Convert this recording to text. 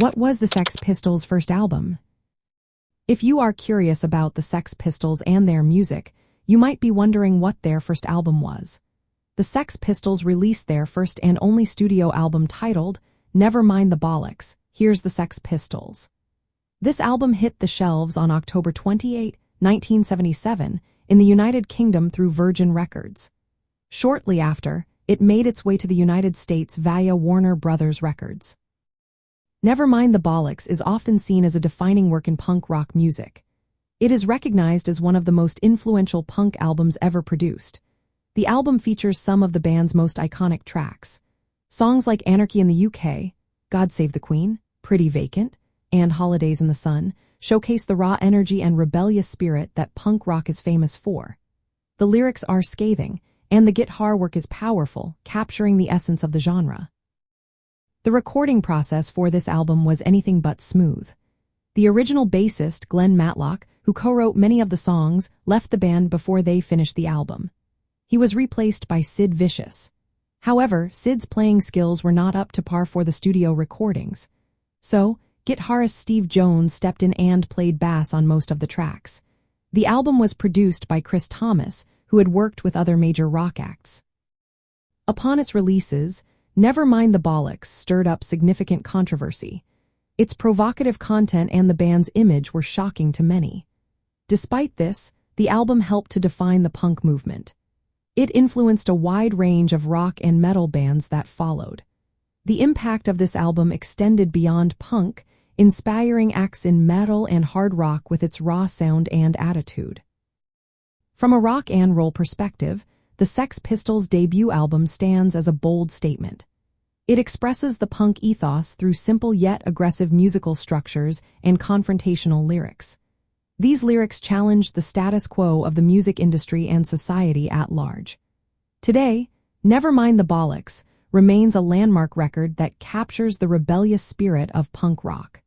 What was the Sex Pistols' first album? If you are curious about the Sex Pistols and their music, you might be wondering what their first album was. The Sex Pistols released their first and only studio album titled Never Mind the Bollocks, Here's the Sex Pistols. This album hit the shelves on October 28, 1977, in the United Kingdom through Virgin Records. Shortly after, it made its way to the United States via Warner Brothers Records. Never Mind the Bollocks is often seen as a defining work in punk rock music. It is recognized as one of the most influential punk albums ever produced. The album features some of the band's most iconic tracks. Songs like Anarchy in the UK, God Save the Queen, Pretty Vacant, and Holidays in the Sun showcase the raw energy and rebellious spirit that punk rock is famous for. The lyrics are scathing, and the guitar work is powerful, capturing the essence of the genre. The recording process for this album was anything but smooth. The original bassist, Glenn Matlock, who co-wrote many of the songs, left the band before they finished the album. He was replaced by Sid Vicious. However, Sid's playing skills were not up to par for the studio recordings. So, guitarist Steve Jones stepped in and played bass on most of the tracks. The album was produced by Chris Thomas, who had worked with other major rock acts. Upon its releases, Never Mind the Bollocks stirred up significant controversy. Its provocative content and the band's image were shocking to many. Despite this, the album helped to define the punk movement. It influenced a wide range of rock and metal bands that followed. The impact of this album extended beyond punk, inspiring acts in metal and hard rock with its raw sound and attitude. From a rock and roll perspective, the Sex Pistols' debut album stands as a bold statement. It expresses the punk ethos through simple yet aggressive musical structures and confrontational lyrics. These lyrics challenged the status quo of the music industry and society at large. Today, Never Mind the Bollocks remains a landmark record that captures the rebellious spirit of punk rock.